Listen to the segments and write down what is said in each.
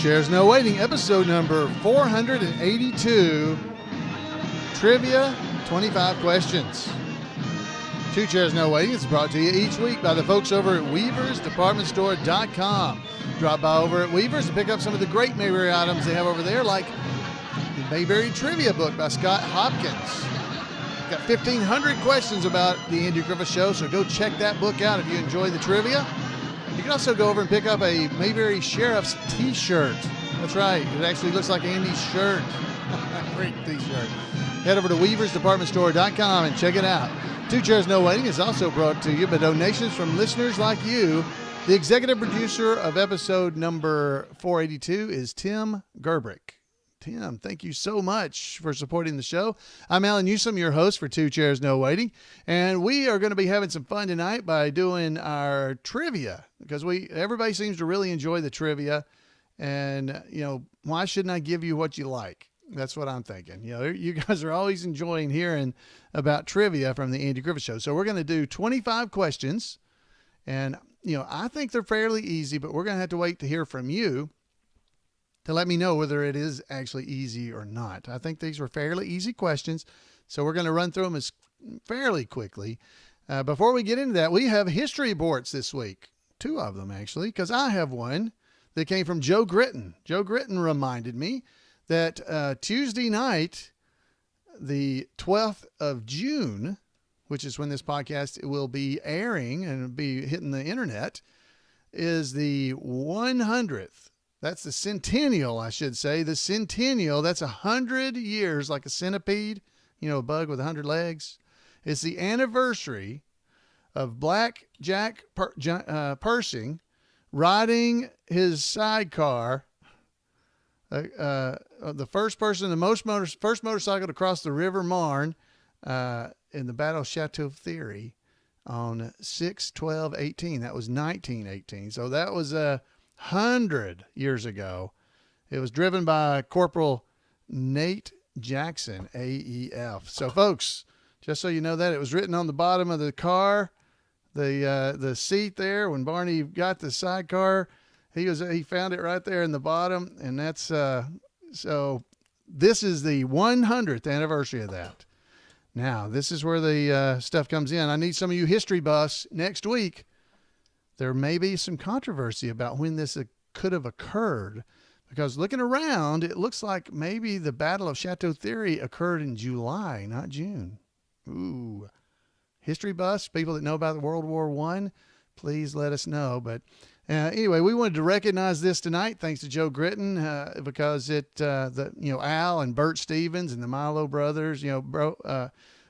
Chairs No Waiting, episode number 482, Trivia, 25 questions. Two Chairs No Waiting is brought to you each week by the folks over at WeaversDepartmentStore.com. Drop by over at Weavers and pick up some of the great Mayberry items they have over there, like the Mayberry Trivia book by Scott Hopkins. Got 1,500 questions about the Andy Griffith Show, so go check that book out if you enjoy the trivia. You can also go over and pick up a Mayberry Sheriff's t-shirt. That's right. It actually looks like Andy's shirt. Great t-shirt. Head over to WeaversDepartmentStore.com and check it out. Two Chairs No Waiting is also brought to you by donations from listeners like you. The executive producer of episode number 482 is Tim Gerbrick. Tim, thank you so much for supporting the show. I'm Alan Newsom, your host for Two Chairs No Waiting, and we are going to be having some fun tonight by doing our trivia, because everybody seems to really enjoy the trivia, and why shouldn't I give you what you like? That's what I'm thinking. You guys are always enjoying hearing about trivia from the Andy Griffith Show. So we're going to do 25 questions, and I think they're fairly easy, but we're going to have to wait to hear from you to let me know whether it is actually easy or not. I think these were fairly easy questions, so we're going to run through them fairly quickly. Before we get into that, we have history reports this week. Two of them, actually, because I have one that came from Joe Gritton. Joe Gritton reminded me that Tuesday night, the 12th of June, which is when this podcast will be airing and it'll be hitting the internet, is the 100th. That's the Centennial, I should say. The Centennial, that's 100 years, like a centipede, a bug with 100 legs. It's the anniversary of Black Jack Pershing riding his sidecar, the first motorcycle to cross the River Marne in the Battle of Chateau Thierry on 6/12/18. That was 1918. So that was 100 years ago. It was driven by Corporal Nate Jackson AEF. So folks, just so you know that, it was written on the bottom of the car, the seat there. When Barney got the sidecar, he found it right there in the bottom, and that's so this is the 100th anniversary of that. Now, this is where the stuff comes in. I need some of you history buffs next week. There may be some controversy about when this could have occurred, because looking around, it looks like maybe the Battle of Chateau Thierry occurred in July, not June. Ooh. History buffs, people that know about World War I, please let us know. But anyway, we wanted to recognize this tonight, thanks to Joe Gritton, because Al and Bert Stevens and the Milo brothers,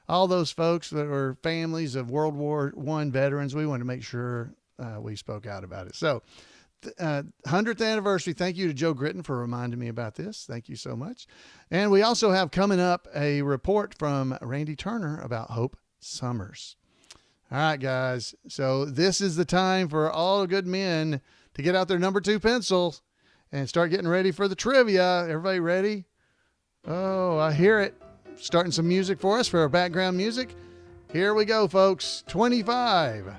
all those folks that were families of World War I veterans, we wanted to make sure we spoke out about it. So 100th anniversary. Thank you to Joe Gritton for reminding me about this. Thank you so much. And we also have coming up a report from Randy Turner about Hope Summers. All right, guys. So this is the time for all good men to get out their number 2 pencils and start getting ready for the trivia. Everybody ready? Oh, I hear it. Starting some music for us for our background music. Here we go, folks. 25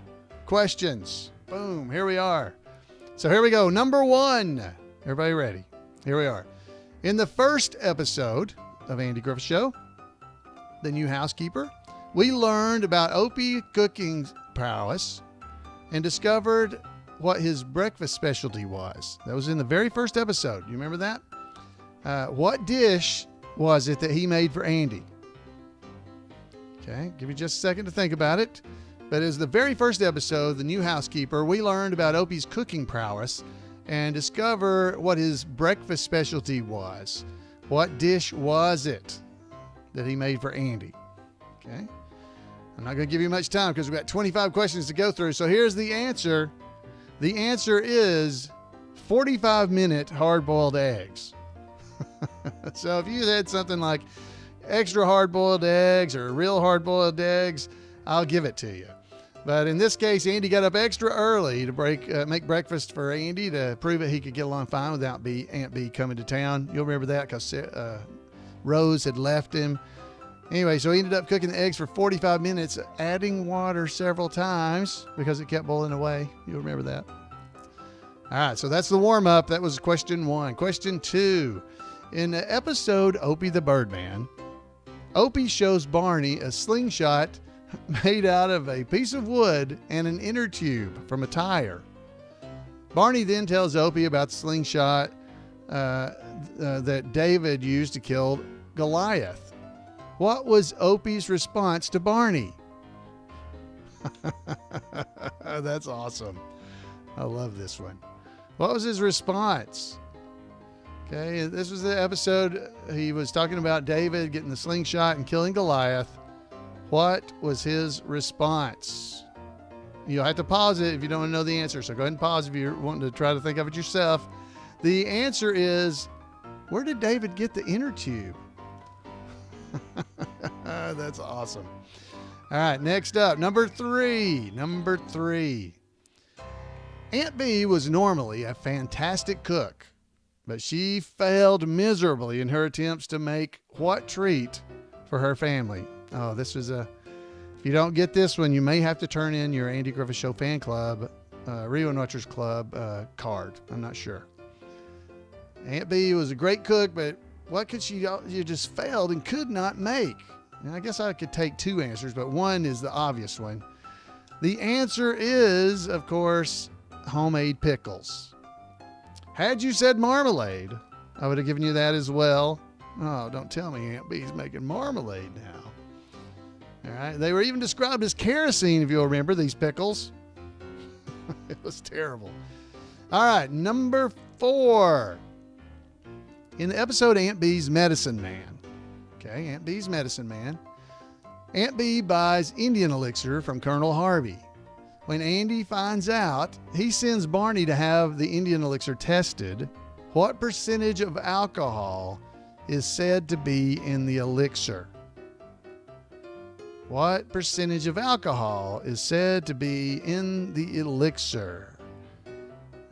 questions. Boom. Here we are. So here we go. Number 1. Everybody ready? Here we are. In the first episode of Andy Griffith Show, The New Housekeeper, we learned about Opie cooking prowess and discovered what his breakfast specialty was. That was in the very first episode. You remember that? What dish was it that he made for Andy? Okay, give you just a second to think about it. But as the very first episode, The New Housekeeper, we learned about Opie's cooking prowess and discover what his breakfast specialty was. What dish was it that he made for Andy? Okay. I'm not going to give you much time because we've got 25 questions to go through. So here's the answer. The answer is 45-minute hard-boiled eggs. So if you had something like extra hard-boiled eggs or real hard-boiled eggs, I'll give it to you. But in this case, Andy got up extra early to make breakfast for Andy to prove that he could get along fine without Aunt B coming to town. You'll remember that because Rose had left him. Anyway, so he ended up cooking the eggs for 45 minutes, adding water several times because it kept boiling away. You'll remember that. All right, so that's the warm-up. That was question 1. Question 2. In the episode Opie the Birdman, Opie shows Barney a slingshot made out of a piece of wood and an inner tube from a tire. Barney then tells Opie about the slingshot that David used to kill Goliath. What was Opie's response to Barney? That's awesome. I love this one. What was his response? Okay, this was the episode he was talking about David getting the slingshot and killing Goliath. What was his response? You'll have to pause it if you don't want to know the answer. So go ahead and pause if you're wanting to try to think of it yourself. The answer is, where did David get the inner tube? That's awesome. All right, next up, number 3. Number 3. Aunt Bee was normally a fantastic cook, but she failed miserably in her attempts to make what treat for her family? Oh, this was if you don't get this one, you may have to turn in your Andy Griffith Show fan club, Rio and Watchers Club card. I'm not sure. Aunt Bee was a great cook, but what could you just failed and could not make? And I guess I could take 2 answers, but one is the obvious one. The answer is, of course, homemade pickles. Had you said marmalade, I would have given you that as well. Oh, don't tell me Aunt Bee's making marmalade now. All right. They were even described as kerosene, if you'll remember, these pickles. It was terrible. All right. Number 4. In the episode Aunt Bee's Medicine Man. Okay, Aunt Bee's Medicine Man. Aunt Bee buys Indian elixir from Colonel Harvey. When Andy finds out, he sends Barney to have the Indian elixir tested. What percentage of alcohol is said to be in the elixir? What percentage of alcohol is said to be in the elixir?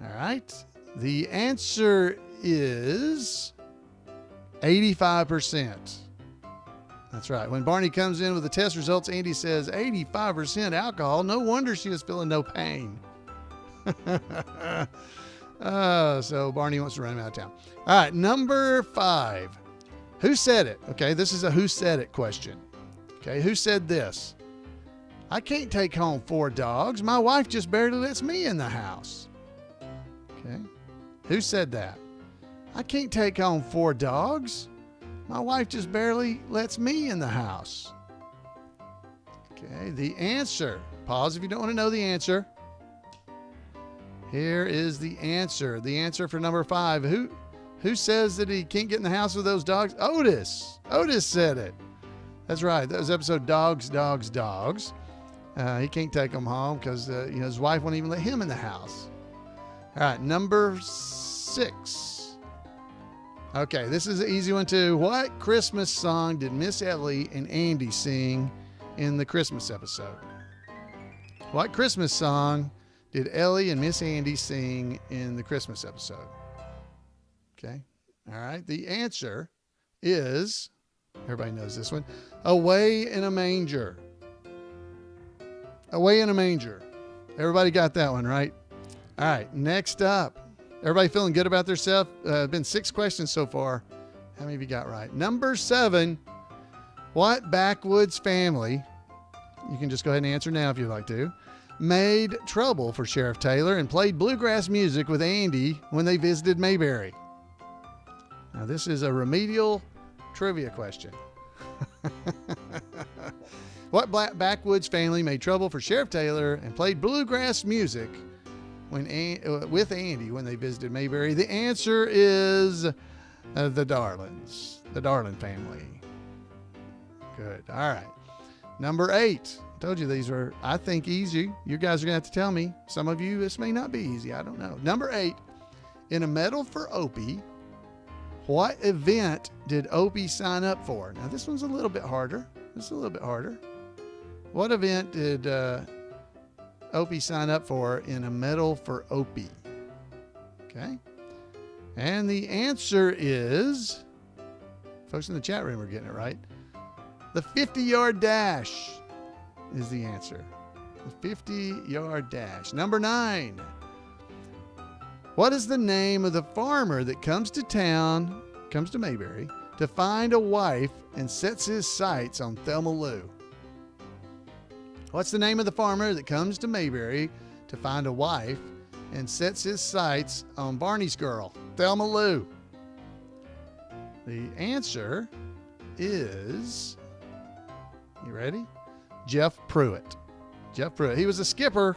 All right. The answer is 85%. That's right. When Barney comes in with the test results, Andy says 85% alcohol. No wonder she was feeling no pain. So Barney wants to run him out of town. All right, number 5. Who said it? Okay, this is a who said it question. Okay, who said this? I can't take home 4 dogs. My wife just barely lets me in the house. Okay, who said that? I can't take home 4 dogs. My wife just barely lets me in the house. Okay, the answer. Pause if you don't want to know the answer. Here is the answer. The answer for number 5. Who says that he can't get in the house with those dogs? Otis. Otis said it. That's right. That was episode Dogs, Dogs, Dogs. He can't take them home because his wife won't even let him in the house. All right, number 6. Okay, this is an easy one too. What Christmas song did Miss Ellie and Andy sing in the Christmas episode? What Christmas song did Ellie and Miss Andy sing in the Christmas episode? Okay, all right. The answer is, everybody knows this one, Away in a Manger. Away in a Manger. Everybody got that one, right? All right, next up. Everybody feeling good about themselves? Been 6 questions so far. How many of you got right? Number 7. What backwoods family, you can just go ahead and answer now if you'd like to, made trouble for Sheriff Taylor and played bluegrass music with Andy when they visited Mayberry? Now, this is a remedial trivia question. What backwoods family made trouble for Sheriff Taylor and played bluegrass music with Andy when they visited Mayberry? The answer is the Darlings, the Darling family. Good. All right. Number 8. I told you these were, I think, easy. You guys are going to have to tell me. Some of you, this may not be easy. I don't know. Number 8. In a medal for Opie, what event did Opie sign up for? Now, this one's a little bit harder. What event did Opie sign up for in a medal for Opie? Okay. And the answer is, folks in the chat room are getting it right. The 50-yard dash is the answer. The 50-yard dash. Number 9. What is the name of the farmer that comes to Mayberry, to find a wife and sets his sights on Thelma Lou? What's the name of the farmer that comes to Mayberry to find a wife and sets his sights on Barney's girl, Thelma Lou? The answer is, you ready? Jeff Pruitt. Jeff Pruitt. He was a skipper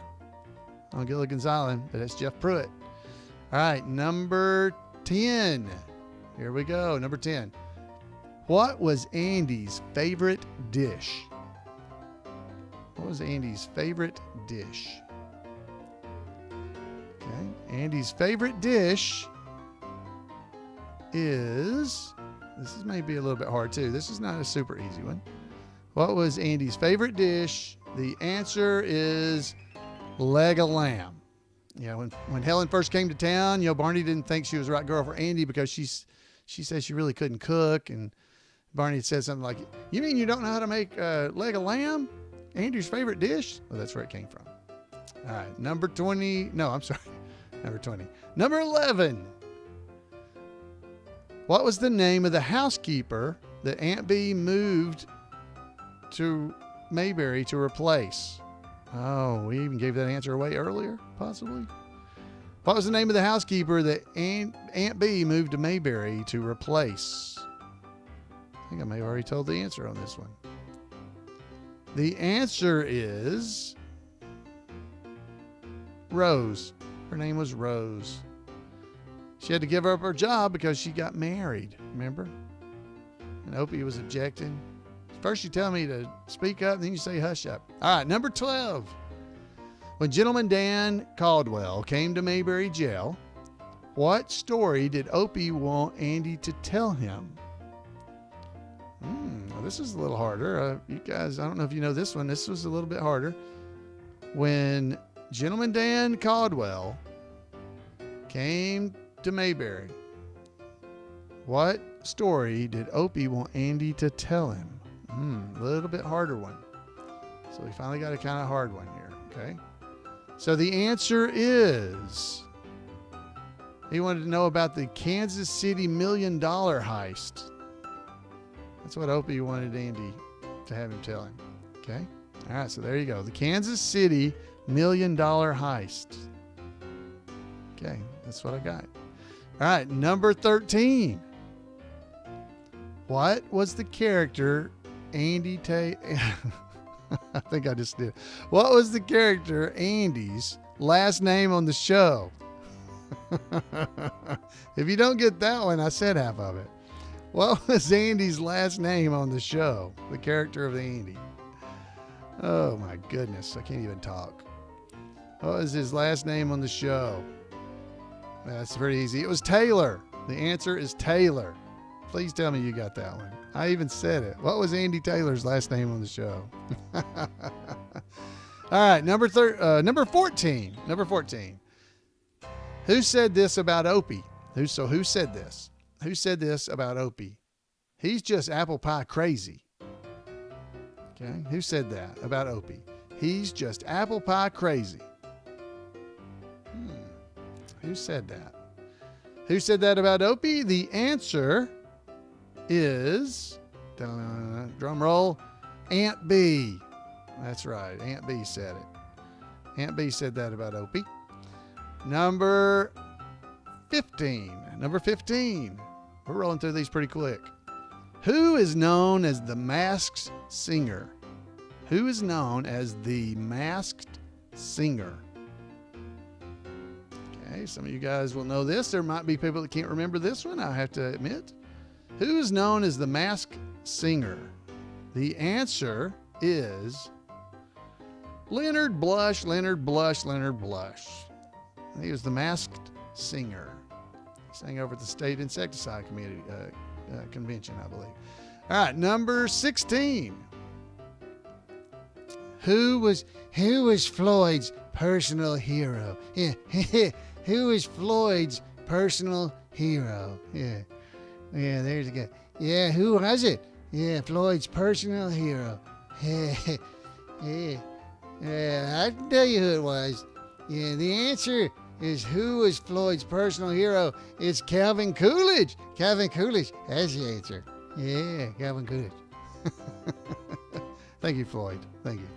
on Gilligan's Island, but that's Jeff Pruitt. All right, number 10. Here we go, number 10. What was Andy's favorite dish? What was Andy's favorite dish? Okay, Andy's favorite dish is, this is maybe a little bit hard too. This is not a super easy one. What was Andy's favorite dish? The answer is leg of lamb. Yeah, when Helen first came to town, Barney didn't think she was the right girl for Andy because she said she really couldn't cook, and Barney had said something like, "You mean you don't know how to make leg of lamb? Andy's favorite dish?" Well, that's where it came from. All right, number 20. No, I'm sorry. Number 20. Number 11. What was the name of the housekeeper that Aunt Bee moved to Mayberry to replace? Oh, we even gave that answer away earlier, possibly. What was the name of the housekeeper that Aunt Bee moved to Mayberry to replace? I think I may have already told the answer on this one. The answer is Rose. Her name was Rose. She had to give up her job because she got married, remember? And Opie was objecting. First you tell me to speak up, then you say hush up. All right, number 12. When Gentleman Dan Caldwell came to Mayberry Jail, what story did Opie want Andy to tell him? Well, this is a little harder. You guys, I don't know if you know this one. This was a little bit harder. When Gentleman Dan Caldwell came to Mayberry, what story did Opie want Andy to tell him? A little bit harder one. So we finally got a kind of hard one here, okay? So the answer is, he wanted to know about the Kansas City $1 million heist. That's what Opie wanted Andy to have him tell him, okay? All right, so there you go. The Kansas City $1 million heist. Okay, that's what I got. All right, number 13. What was the character Andy I think I just did. What was the character Andy's last name on the show? If you don't get that one, I said half of it. What was Andy's last name on the show? The character of the Andy. Oh my goodness, I can't even talk. What was his last name on the show? That's very easy. It was Taylor. The answer is Taylor. Please tell me you got that one. I even said it. What was Andy Taylor's last name on the show? All right, number 14. Number 14. Who said this about Opie? Who said this? Who said this about Opie? He's just apple pie crazy. Okay, who said that about Opie? He's just apple pie crazy. Who said that? Who said that about Opie? The answer is, drum roll, Aunt Bee. That's right, Aunt Bee said it. Aunt Bee said that about Opie. Number 15. Number 15. We're rolling through these pretty quick. Who is known as the Masked Singer? Who is known as the Masked Singer? Okay, some of you guys will know this. There might be people that can't remember this one, I have to admit. Who is known as the Masked Singer? The answer is Leonard Blush, Leonard Blush, Leonard Blush. He was the Masked Singer. He sang over at the State Insecticide Convention, I believe. All right, number 16. Who was Floyd's personal hero? Yeah, who is Floyd's personal hero? Yeah, there's a guy. Yeah, who was it? Yeah, Floyd's personal hero. Yeah, I can tell you who it was. Yeah, the answer is who is Floyd's personal hero? It's Calvin Coolidge. Calvin Coolidge. That's the answer. Yeah, Calvin Coolidge. Thank you, Floyd. Thank you.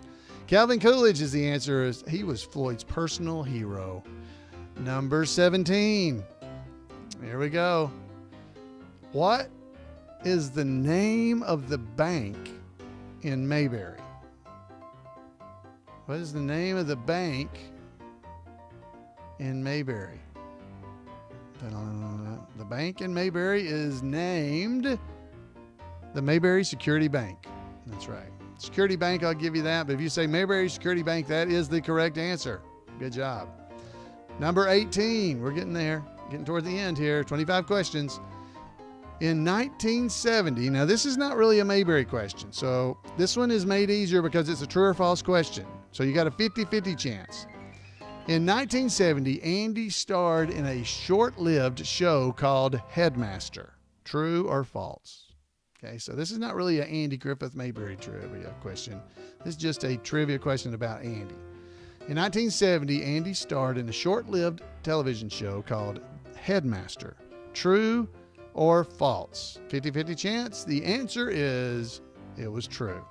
Calvin Coolidge is the answer. He was Floyd's personal hero. Number 17. Here we go. What is the name of the bank in Mayberry? What is the name of the bank in Mayberry? The bank in Mayberry is named the Mayberry Security Bank. That's right. Security Bank, I'll give you that. But if you say Mayberry Security Bank, that is the correct answer. Good job. Number 18. We're getting there. Getting toward the end here. 25 questions. In 1970, now this is not really a Mayberry question. So this one is made easier because it's a true or false question. So you got a 50-50 chance. In 1970, Andy starred in a short-lived show called Headmaster. True or false? Okay, so this is not really an Andy Griffith Mayberry trivia question. This is just a trivia question about Andy. In 1970, Andy starred in a short-lived television show called Headmaster. True or false? 50-50 chance. The answer is it was true.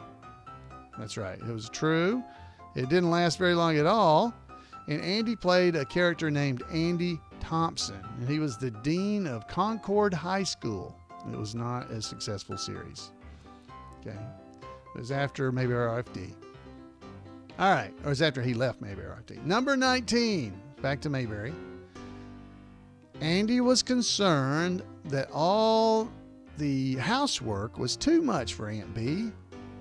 That's right. It was true. It didn't last very long at all. And Andy played a character named Andy Thompson, and he was the dean of Concord High School. It was not a successful series. Okay. It was after Mayberry RFD. All right. Or it was after he left Mayberry RFD. Number 19. Back to Mayberry. Andy was concerned that all the housework was too much for Aunt Bee,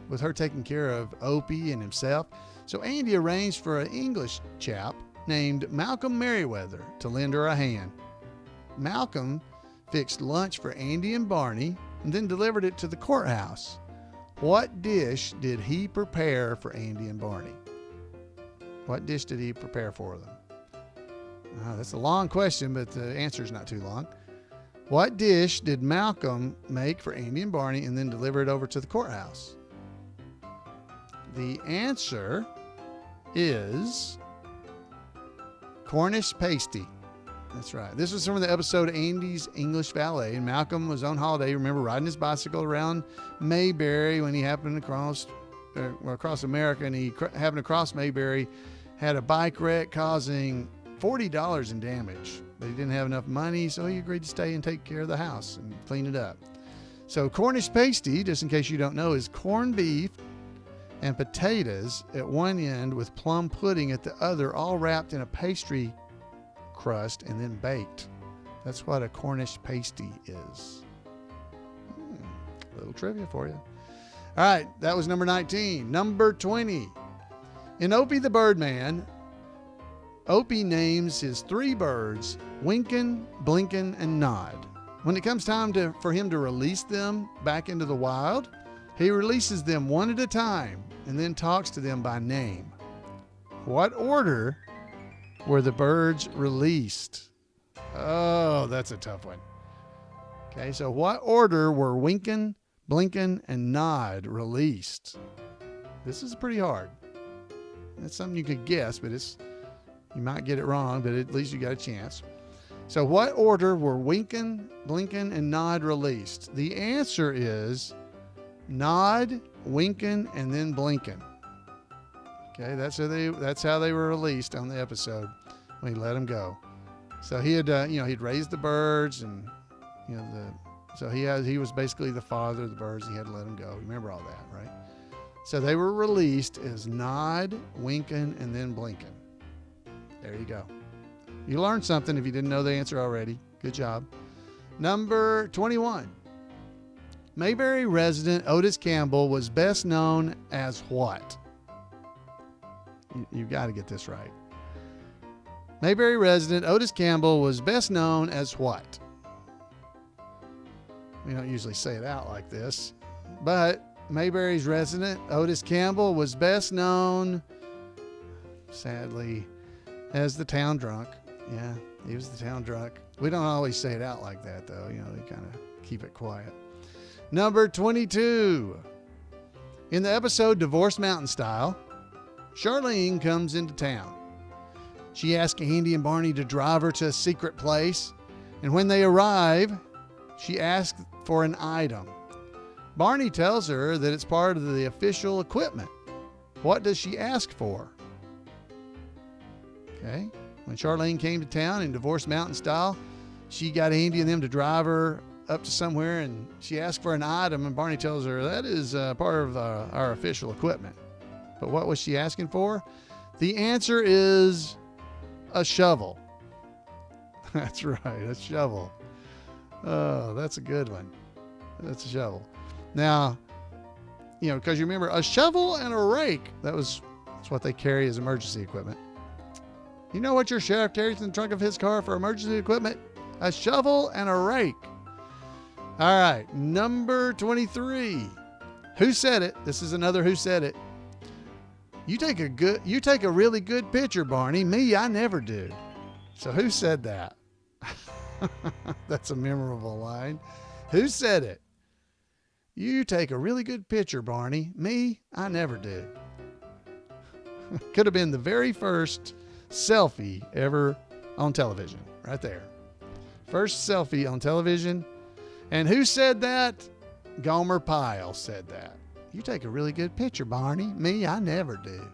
with her taking care of Opie and himself. So Andy arranged for an English chap named Malcolm Merriweather to lend her a hand. Malcolm fixed lunch for Andy and Barney and then delivered it to the courthouse. What dish did he prepare for Andy and Barney? What dish did he prepare for them? That's a long question, but the answer is not too long. What dish did Malcolm make for Andy and Barney and then deliver it over to the courthouse? The answer is Cornish pasty. That's right. This was from the episode Andy's English Valet, and Malcolm was on holiday. Remember riding his bicycle around Mayberry when he happened across America, and he happened to cross Mayberry, had a bike wreck causing $40 in damage, but he didn't have enough money, so he agreed to stay and take care of the house and clean it up. So Cornish pasty, just in case you don't know, is corned beef and potatoes at one end with plum pudding at the other, all wrapped in a pastry crust and then baked. That's what a Cornish pasty is. A little trivia for you. All right, that was number 19. Number 20. In Opie the Birdman, Opie names his three birds Winkin', Blinkin', and Nod. When it comes time for him to release them back into the wild, he releases them one at a time and then talks to them by name. What order were the birds released? Oh, that's a tough one. Okay, so what order were Winkin', Blinkin', and Nod released? This is pretty hard. That's something you could guess, but you might get it wrong, but at least you got a chance. So what order were Winkin', Blinkin', and Nod released? The answer is Nod, Winkin', and then Blinkin'. Okay, that's how they were released on the episode when he let them go. So he had, he'd raised the birds, and he was basically the father of the birds. He had to let them go. Remember all that, right? So they were released as Nod, Winkin', and then Blinkin'. There you go. You learned something if you didn't know the answer already. Good job. Number 21. Mayberry resident Otis Campbell was best known as what? You've got to get this right. Mayberry resident Otis Campbell was best known as what? We don't usually say it out like this, but Mayberry's resident Otis Campbell was best known, sadly, as the town drunk. Yeah, he was the town drunk. We don't always say it out like that, though. They kind of keep it quiet. Number 22. In the episode Divorce Mountain Style, Charlene comes into town. She asks Andy and Barney to drive her to a secret place. And when they arrive, she asks for an item. Barney tells her that it's part of the official equipment. What does she ask for? Okay. When Charlene came to town in Divorce Mountain style, she got Andy and them to drive her up to somewhere, and she asked for an item, and Barney tells her that is part of our official equipment. But what was she asking for? The answer is a shovel. That's right, a shovel. Oh, that's a good one. That's a shovel. Now, because you remember a shovel and a rake, that's what they carry as emergency equipment. You know what your sheriff carries in the trunk of his car for emergency equipment? A shovel and a rake. All right, number 23. Who said it? This is another who said it. You take a really good picture, Barney. Me, I never do. So who said that? That's a memorable line. Who said it? You take a really good picture, Barney. Me, I never do. Could have been the very first selfie ever on television, right there. First selfie on television. And who said that? Gomer Pyle said that. You take a really good picture, Barney. Me, I never do.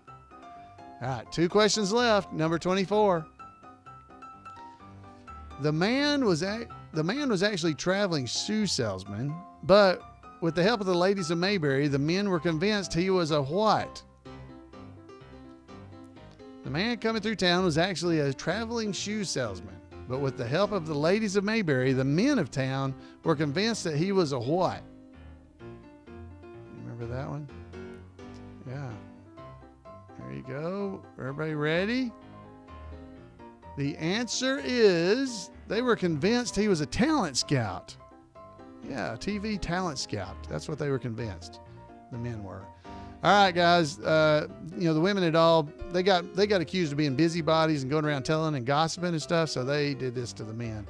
All right, 2 questions left. Number 24. The man was actually traveling shoe salesman, but with the help of the ladies of Mayberry, the men were convinced he was a what? The man coming through town was actually a traveling shoe salesman, but with the help of the ladies of Mayberry, the men of town were convinced that he was a what? Remember that one? Yeah. There you go. Everybody ready? The answer is they were convinced he was a talent scout. Yeah, a TV talent scout. That's what they were convinced. The men were. All right, guys. The women they got accused of being busybodies and going around telling and gossiping and stuff. So they did this to the men.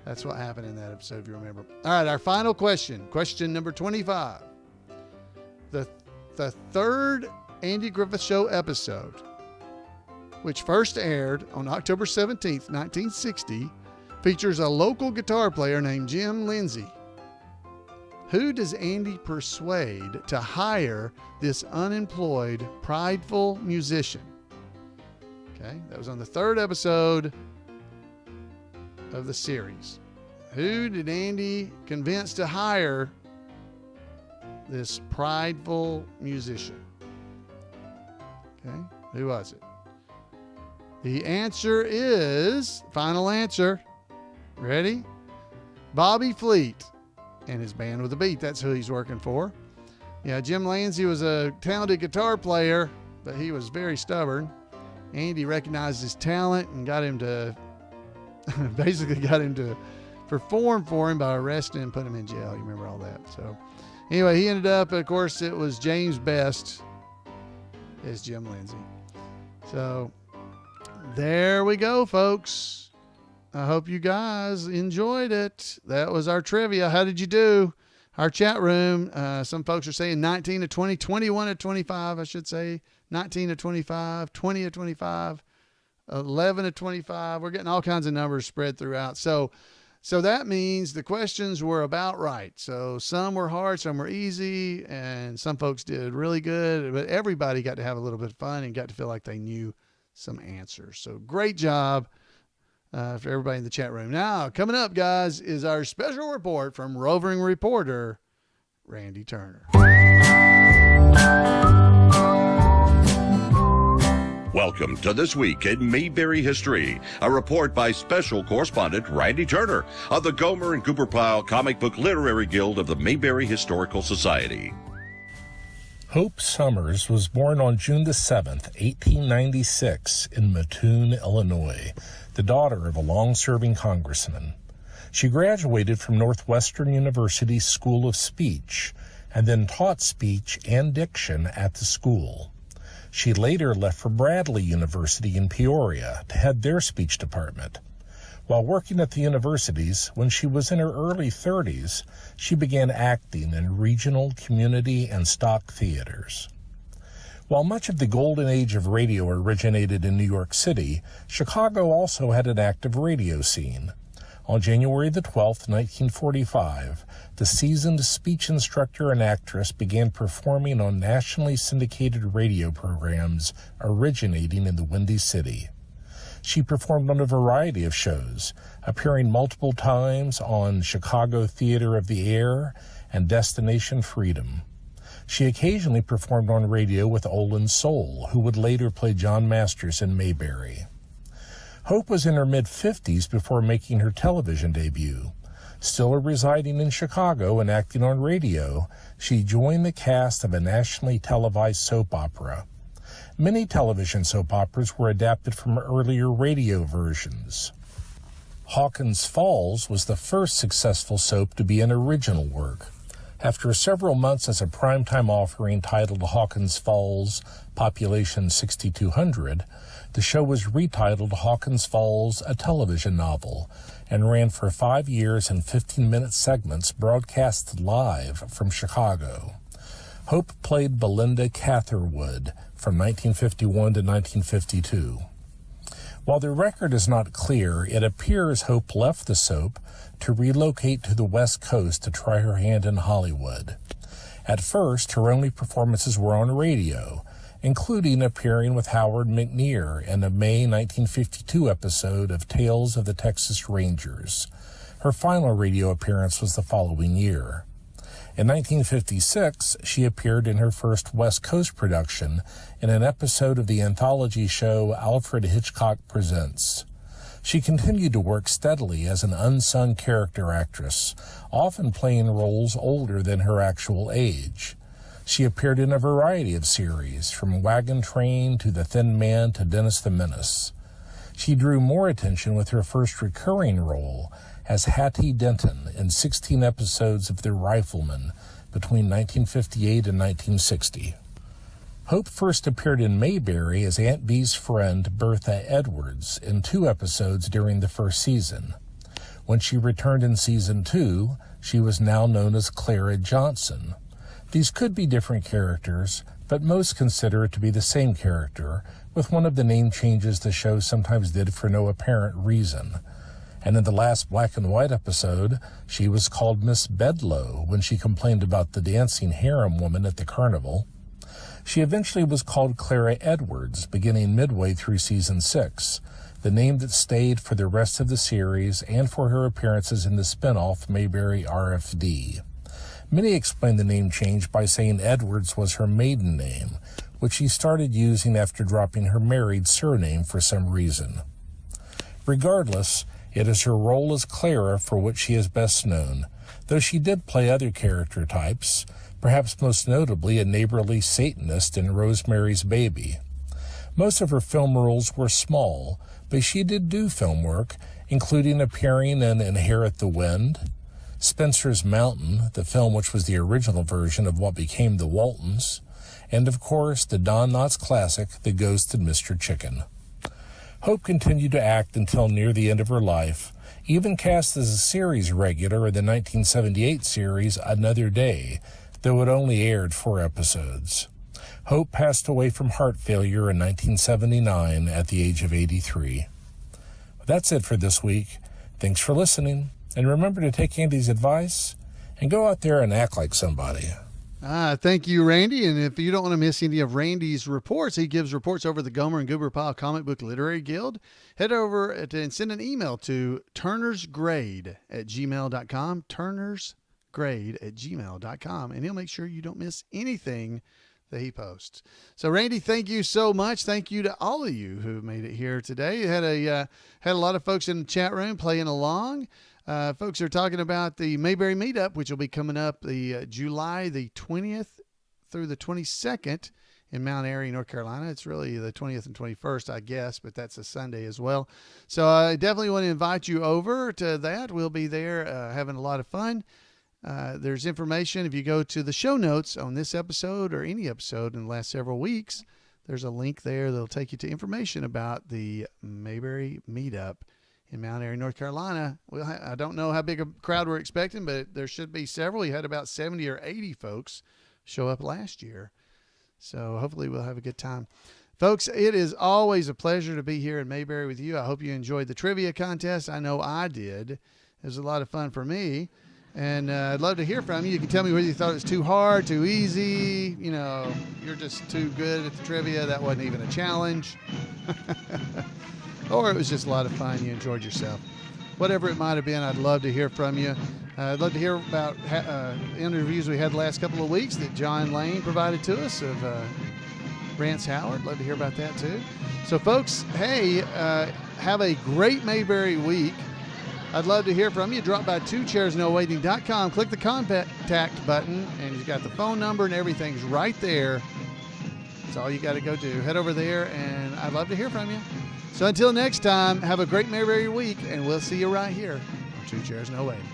That's what happened in that episode, if you remember. All right, our final question. Question number 25. The third Andy Griffith Show episode, which first aired on October 17th, 1960, features a local guitar player named Jim Lindsay. Who does Andy persuade to hire this unemployed, prideful musician? Okay, that was on the third episode of the series. Who did Andy convince to hire this prideful musician? Okay, who was it? The answer is, final answer, ready? Bobby Fleet and his band with a beat. That's who he's working for. Yeah, Jim Lindsay was a talented guitar player, but he was very stubborn. Andy recognized his talent and got him to perform for him by arresting him and putting him in jail. You remember all that. So anyway, he ended up, of course, it was James Best as Jim Lindsay. So there we go, folks. I hope you guys enjoyed it. That was our trivia. How did you do? Our chat room, some folks are saying 19 to 20, 21 to 25, I should say. 19 to 25, 20 to 25, 11 to 25. We're getting all kinds of numbers spread throughout. So that means the questions were about right. So some were hard, some were easy, and some folks did really good. But everybody got to have a little bit of fun and got to feel like they knew some answers. So great job for everybody in the chat room. Now, coming up, guys, is our special report from roving reporter Randy Turner. Welcome to This Week in Mayberry History, a report by special correspondent Randy Turner of the Gomer and Cooper Pyle Comic Book Literary Guild of the Mayberry Historical Society. Hope Summers was born on June the 7th, 1896, in Mattoon, Illinois, the daughter of a long-serving congressman. She graduated from Northwestern University's School of Speech and then taught speech and diction at the school. She later left for Bradley University in Peoria to head their speech department. While working at the universities, when she was in her early 30s, she began acting in regional, community, and stock theaters. While much of the golden age of radio originated in New York City, Chicago also had an active radio scene. On January the 12th, 1945, the seasoned speech instructor and actress began performing on nationally syndicated radio programs originating in the Windy City. She performed on a variety of shows, appearing multiple times on Chicago Theater of the Air and Destination Freedom. She occasionally performed on radio with Olin Soul, who would later play John Masters in Mayberry. Hope was in her mid-50s before making her television debut. Still residing in Chicago and acting on radio, she joined the cast of a nationally televised soap opera. Many television soap operas were adapted from earlier radio versions. Hawkins Falls was the first successful soap to be an original work. After several months as a primetime offering titled Hawkins Falls, Population 6200, the show was retitled Hawkins Falls, a Television Novel, and ran for 5 years in 15-minute segments broadcast live from Chicago. Hope played Belinda Catherwood from 1951 to 1952. While the record is not clear, it appears Hope left the soap to relocate to the West Coast to try her hand in Hollywood. At first, her only performances were on radio, including appearing with Howard McNear in a May 1952 episode of Tales of the Texas Rangers. Her final radio appearance was the following year. In 1956, she appeared in her first West Coast production in an episode of the anthology show Alfred Hitchcock Presents. She continued to work steadily as an unsung character actress, often playing roles older than her actual age. She appeared in a variety of series, from Wagon Train to The Thin Man to Dennis the Menace. She drew more attention with her first recurring role as Hattie Denton in 16 episodes of The Rifleman between 1958 and 1960. Hope first appeared in Mayberry as Aunt Bee's friend Bertha Edwards in 2 episodes during the first season. When she returned in season 2, she was now known as Clara Johnson. These could be different characters, but most consider it to be the same character, with one of the name changes the show sometimes did for no apparent reason. And in the last black and white episode, she was called Miss Bedloe when she complained about the dancing harem woman at the carnival. She eventually was called Clara Edwards, beginning midway through season 6, the name that stayed for the rest of the series and for her appearances in the spin-off Mayberry RFD. Many explain the name change by saying Edwards was her maiden name, which she started using after dropping her married surname for some reason. Regardless, it is her role as Clara for which she is best known, though she did play other character types, perhaps most notably a neighborly Satanist in Rosemary's Baby. Most of her film roles were small, but she did do film work, including appearing in Inherit the Wind, Spencer's Mountain, the film which was the original version of what became The Waltons, and of course the Don Knotts classic, The Ghost of Mr. Chicken. Hope continued to act until near the end of her life, even cast as a series regular in the 1978 series Another Day, though it only aired 4 episodes. Hope passed away from heart failure in 1979 at the age of 83. That's it for this week. Thanks for listening, and remember to take Andy's advice and go out there and act like somebody. Thank you, Randy. And if you don't want to miss any of Randy's reports, he gives reports over the Gomer and Goober Pile Comic Book Literary Guild. Head over and send an email to turnersgrade@gmail.com, turnersgrade@gmail.com, and he'll make sure you don't miss anything that he posts. So, Randy, thank you so much. Thank you to all of you who made it here today. You had a lot of folks in the chat room playing along. Folks are talking about the Mayberry Meetup, which will be coming up the July the 20th through the 22nd in Mount Airy, North Carolina. It's really the 20th and 21st, I guess, but that's a Sunday as well. So I definitely want to invite you over to that. We'll be there having a lot of fun. There's information. If you go to the show notes on this episode or any episode in the last several weeks, there's a link there that'll take you to information about the Mayberry Meetup in Mount Airy, North Carolina. Well, I don't know how big a crowd we're expecting, but there should be several. We had about 70 or 80 folks show up last year. So hopefully we'll have a good time. Folks, it is always a pleasure to be here in Mayberry with you. I hope you enjoyed the trivia contest. I know I did. It was a lot of fun for me. And I'd love to hear from you. You can tell me whether you thought it was too hard, too easy. You know, you're just too good at the trivia. That wasn't even a challenge. Or it was just a lot of fun. You enjoyed yourself. Whatever it might have been, I'd love to hear from you. I'd love to hear about interviews we had the last couple of weeks that John Lane provided to us of Rance Howard. Love to hear about that too. So, folks, hey, have a great Mayberry week. I'd love to hear from you. Drop by twochairsnowaiting.com. Click the contact button, and you've got the phone number and everything's right there. That's all you got to go do. Head over there, and I'd love to hear from you. So until next time, have a great Mayberry week, and we'll see you right here on Two Chairs No Waiting.